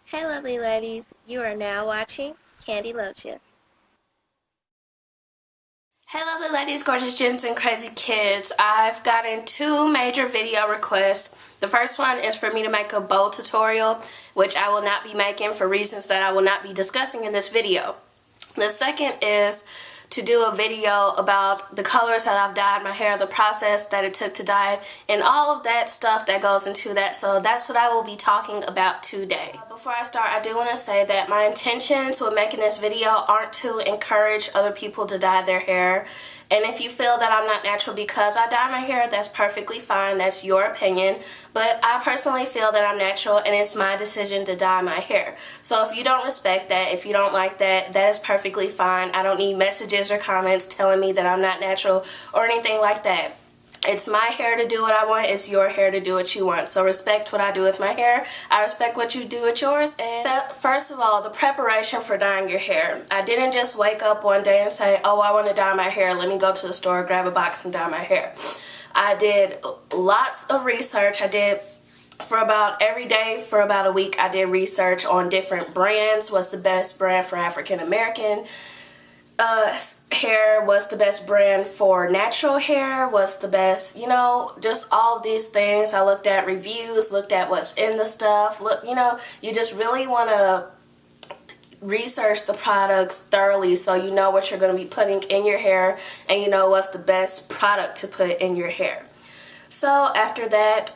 Hey lovely ladies, you are now watching Candy Loves Ya. Hey lovely ladies, gorgeous gents, and crazy kids. I've gotten two major video requests. The first one is for me to make a bow tutorial, which I will not be making for reasons that I will not be discussing in this video. The second is to do a video about the colors that I've dyed my hair, the process that it took to dye it, and all of that stuff that goes into that. So that's what I will be talking about today. Before I start, I do want to say that my intentions with making this video aren't to encourage other people to dye their hair. And if you feel that I'm not natural because I dye my hair, that's perfectly fine. That's your opinion. But I personally feel that I'm natural and it's my decision to dye my hair. So if you don't respect that, if you don't like that, that is perfectly fine. I don't need messages or comments telling me that I'm not natural or anything like that. It's my hair to do what I want. It's your hair to do what you want. So respect what I do with my hair. I respect what you do with yours. And first of all, the preparation for dyeing your hair. I didn't just wake up one day and say, oh, I want to dye my hair. Let me go to the store, grab a box, and dye my hair. I did lots of research. I did for about every day for about a week. I did research on different brands. What's the best brand for African American hair? What's the best brand for natural hair? What's the best, just all these things. I looked at reviews, looked at what's in the stuff. Look, you just really want to research the products thoroughly so you know what you're going to be putting in your hair and you know what's the best product to put in your hair. So after that,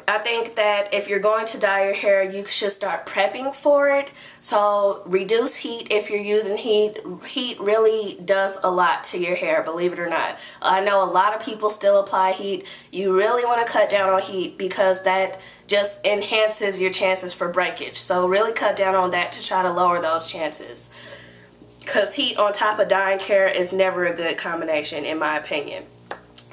I think that if you're going to dye your hair, you should start prepping for it. So reduce heat if you're using heat. Heat really does a lot to your hair, believe it or not. I know a lot of people still apply heat. You really want to cut down on heat because that just enhances your chances for breakage. So really cut down on that to try to lower those chances. Because heat on top of dyeing hair is never a good combination in my opinion.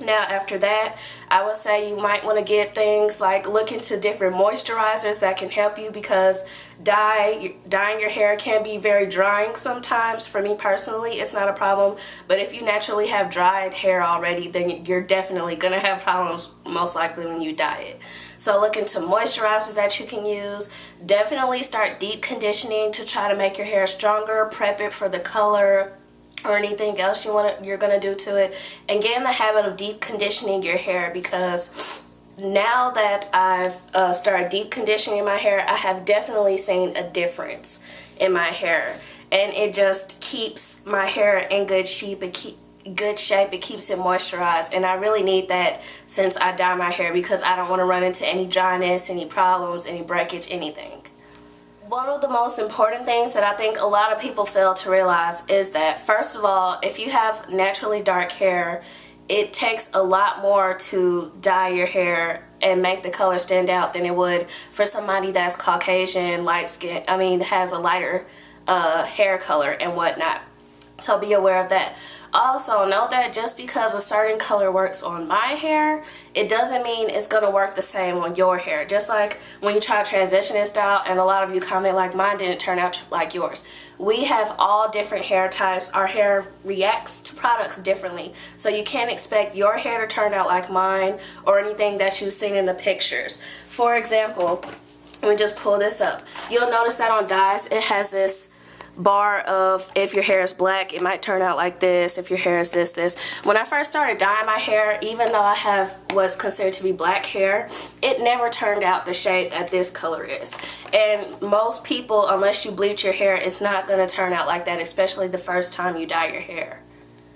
Now after that, I would say you might want to get things like look into different moisturizers that can help you because dyeing your hair can be very drying sometimes. For me personally, it's not a problem, but if you naturally have dried hair already, then you're definitely going to have problems most likely when you dye it. So look into moisturizers that you can use. Definitely start deep conditioning to try to make your hair stronger, prep it for the color or anything else you're gonna do to it, and get in the habit of deep conditioning your hair because now that I've started deep conditioning my hair, I have definitely seen a difference in my hair, and it just keeps my hair in good shape. It keeps it moisturized, and I really need that since I dye my hair because I don't want to run into any dryness, any problems, any breakage, anything. One of the most important things that I think a lot of people fail to realize is that, first of all, if you have naturally dark hair, it takes a lot more to dye your hair and make the color stand out than it would for somebody that's Caucasian, light skin, has a lighter hair color and whatnot. So be aware of that. Also, know that just because a certain color works on my hair, it doesn't mean it's going to work the same on your hair. Just like when you try transitioning style and a lot of you comment like mine didn't turn out like yours. We have all different hair types. Our hair reacts to products differently. So you can't expect your hair to turn out like mine or anything that you've seen in the pictures. For example, let me just pull this up. You'll notice that on dyes it has this bar of if your hair is black, it might turn out like this. If your hair is this. When I first started dyeing my hair, even though I have what's considered to be black hair, it never turned out the shade that this color is. And most people, unless you bleach your hair, it's not going to turn out like that, especially the first time you dye your hair.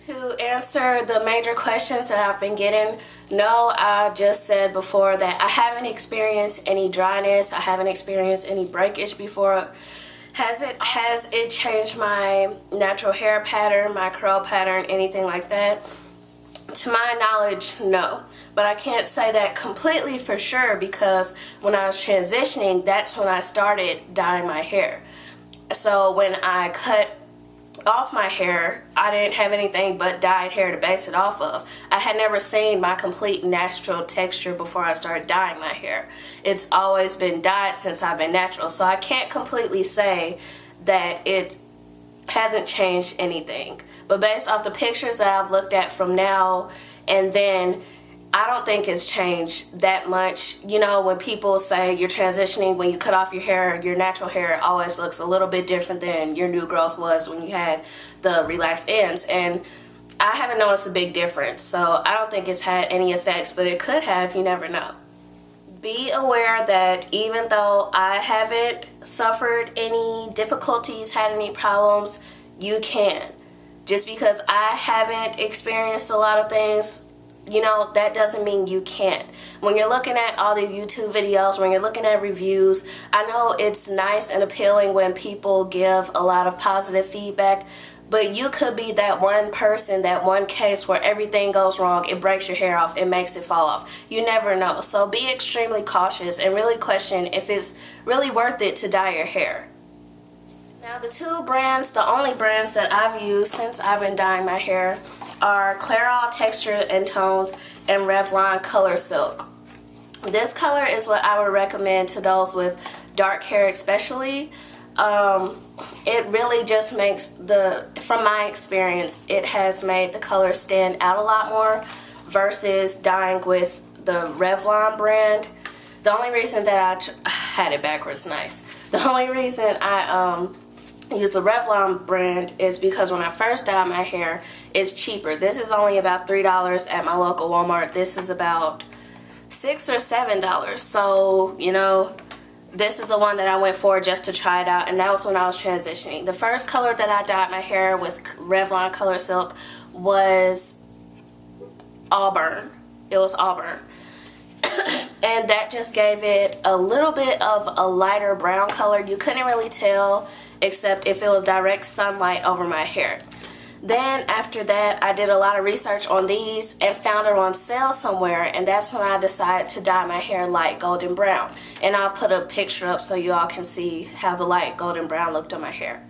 To answer the major questions that I've been getting, no, I just said before that I haven't experienced any dryness. I haven't experienced any breakage before. Has it changed my natural hair pattern, my curl pattern, anything like that? To my knowledge, no. But I can't say that completely for sure because when I was transitioning, that's when I started dyeing my hair. So when I cut off my hair, I didn't have anything but dyed hair to base it off of. I had never seen my complete natural texture before I started dyeing my hair. It's always been dyed since I've been natural, so I can't completely say that it hasn't changed anything. But based off the pictures that I've looked at from now and then, I don't think it's changed that much. You know, when people say you're transitioning, when you cut off your hair, your natural hair always looks a little bit different than your new growth was when you had the relaxed ends. And I haven't noticed a big difference, so I don't think it's had any effects, but it could have, you never know. Be aware that even though I haven't suffered any difficulties, had any problems, you can. Just because I haven't experienced a lot of things, you know, that doesn't mean you can't. When you're looking at all these YouTube videos, when you're looking at reviews, I know it's nice and appealing when people give a lot of positive feedback, but you could be that one person, that one case where everything goes wrong, it breaks your hair off, it makes it fall off. You never know. So be extremely cautious and really question if it's really worth it to dye your hair. Now the two brands, the only brands that I've used since I've been dyeing my hair are Clairol Texture and Tones and Revlon Color Silk. This color is what I would recommend to those with dark hair especially. It really just makes from my experience, it has made the color stand out a lot more versus dyeing with the Revlon brand. The only reason that I had it backwards, nice. The only reason I use the Revlon brand is because when I first dyed my hair, it's cheaper. This is only about $3 at my local Walmart. This is about $6 or $7. So, you know, this is the one that I went for just to try it out, and that was when I was transitioning. The first color that I dyed my hair with Revlon Color Silk was auburn. It was auburn. And that just gave it a little bit of a lighter brown color. You couldn't really tell except if it was direct sunlight over my hair. Then after that, I did a lot of research on these and found it on sale somewhere, and that's when I decided to dye my hair light golden brown. And I'll put a picture up so you all can see how the light golden brown looked on my hair.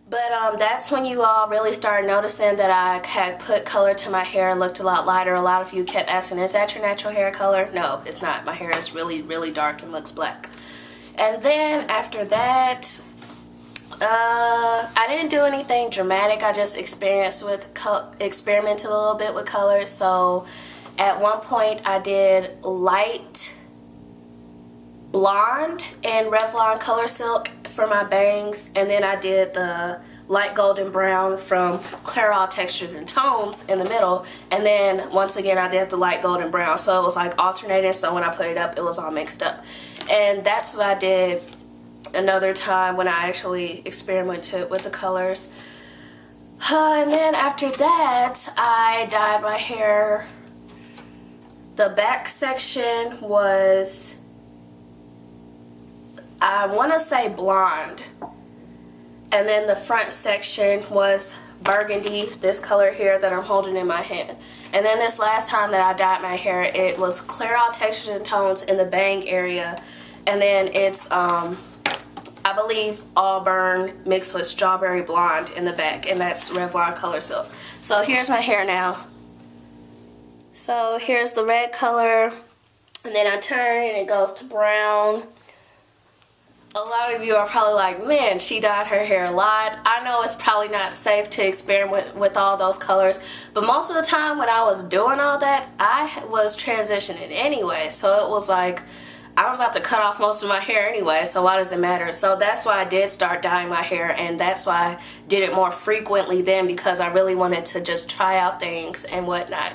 But that's when you all really started noticing that I had put color to my hair, looked a lot lighter. A lot of you kept asking, is that your natural hair color? No, it's not. My hair is really, really dark and looks black. And then after that, I didn't do anything dramatic. I just experimented a little bit with colors. So at one point I did light blonde and Revlon Color Silk for my bangs, and then I did the light golden brown from Clairol Textures and Tones in the middle, and then once again I did the light golden brown. So it was like alternating, so when I put it up it was all mixed up. And that's what I did another time when I actually experimented with the colors. And then after that I dyed my hair. The back section was, I want to say blonde, and then the front section was burgundy, this color here that I'm holding in my hand. And then this last time that I dyed my hair, it was Clairol Textures and Tones in the bang area, and then it's I believe auburn mixed with strawberry blonde in the back, and that's Revlon Color Silk. So here's my hair now. So here's the red color, and then I turn and it goes to brown. A lot of you are probably like, man, she dyed her hair a lot. I know it's probably not safe to experiment with all those colors, but most of the time when I was doing all that, I was transitioning anyway. So it was like, I'm about to cut off most of my hair anyway, so why does it matter? So that's why I did start dyeing my hair, and that's why I did it more frequently then, because I really wanted to just try out things and whatnot.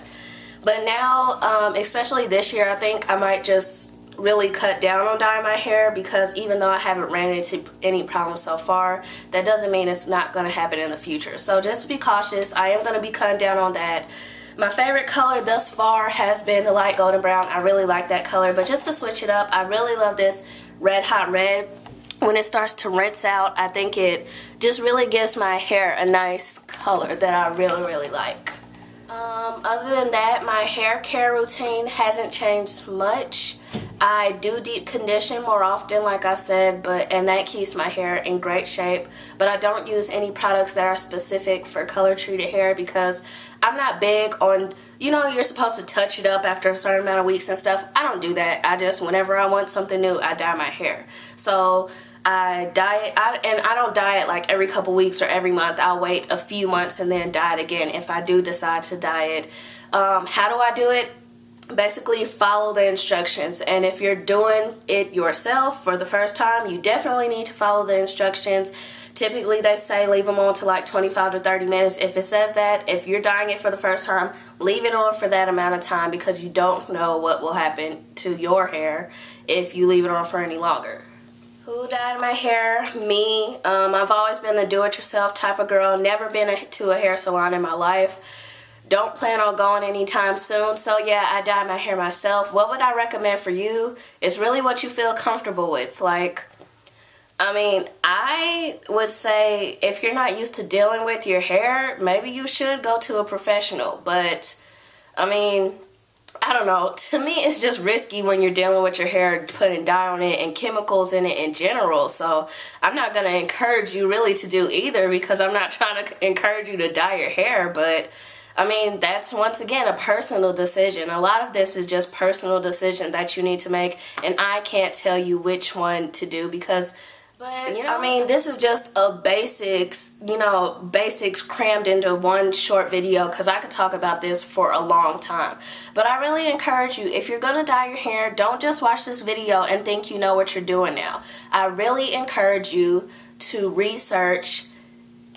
But now, especially this year, I think I might just really cut down on dyeing my hair, because even though I haven't ran into any problems so far, that doesn't mean it's not going to happen in the future. So just to be cautious, I am going to be cutting down on that. My favorite color thus far has been the light golden brown. I really like that color, but just to switch it up, I really love this Red Hot Red. When it starts to rinse out, I think it just really gives my hair a nice color that I really, really like. Other than that, my hair care routine hasn't changed much. I do deep condition more often, like I said, and that keeps my hair in great shape. But I don't use any products that are specific for color treated hair because I'm not big on, you know, you're supposed to touch it up after a certain amount of weeks and stuff. I don't do that. I just, whenever I want something new, I dye my hair. So I dye it, and I don't dye it like every couple weeks or every month. I'll wait a few months and then dye it again if I do decide to dye it. How do I do it? Basically follow the instructions, and if you're doing it yourself for the first time, you definitely need to follow the instructions. Typically they say leave them on to like 25 to 30 minutes. If it says that, if you're dyeing it for the first time, leave it on for that amount of time because you don't know what will happen to your hair if you leave it on for any longer. Who dyed my hair? Me. I've always been the do-it-yourself type of girl, never been to a hair salon in my life. Don't plan on going anytime soon, so yeah, I dye my hair myself. What would I recommend for you? It's really what you feel comfortable with. Like, I mean, I would say if you're not used to dealing with your hair, maybe you should go to a professional. But, I mean, I don't know. To me, it's just risky when you're dealing with your hair, putting dye on it and chemicals in it in general. So I'm not going to encourage you really to do either because I'm not trying to encourage you to dye your hair, but I mean, that's once again a personal decision. A lot of this is just personal decision that you need to make, and I can't tell you which one to do because, but you know, I mean, this is just a basics, you know, basics crammed into one short video because I could talk about this for a long time. But I really encourage you, if you're gonna dye your hair, don't just watch this video and think you know what you're doing now. I really encourage you to research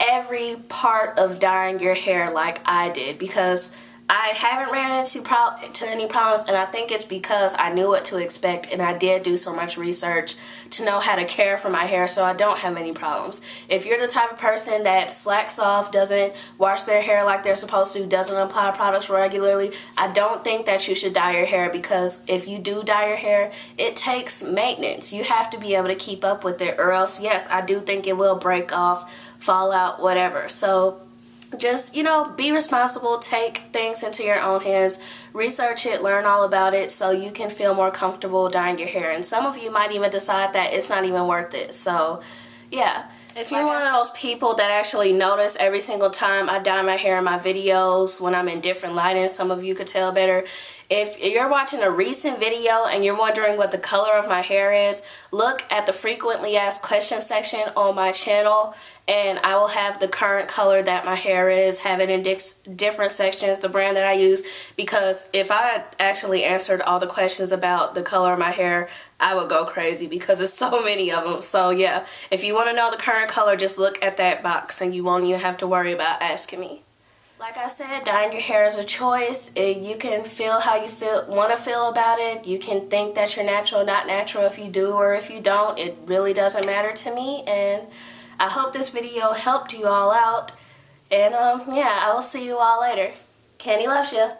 every part of dyeing your hair like I did because I haven't ran into any problems, and I think it's because I knew what to expect and I did do so much research to know how to care for my hair so I don't have any problems. If you're the type of person that slacks off, doesn't wash their hair like they're supposed to, doesn't apply products regularly, I don't think that you should dye your hair because if you do dye your hair, it takes maintenance. You have to be able to keep up with it or else, yes, I do think it will break off, fall out, whatever. So just, you know, be responsible, take things into your own hands, research it, learn all about it so you can feel more comfortable dyeing your hair. And some of you might even decide that it's not even worth it. So, yeah. If you're one of those people that actually notice every single time I dye my hair in my videos when I'm in different lighting, some of you could tell better. If you're watching a recent video and you're wondering what the color of my hair is, look at the frequently asked questions section on my channel and I will have the current color that my hair is, have it in different sections, the brand that I use, because if I actually answered all the questions about the color of my hair, I would go crazy because there's so many of them. So yeah, if you want to know the current color, just look at that box and you won't even have to worry about asking me. Like I said, dyeing your hair is a choice. You can feel how you want to feel about it. You can think that you're natural, not natural if you do or if you don't. It really doesn't matter to me. And I hope this video helped you all out. And yeah, I will see you all later. Kandee loves ya.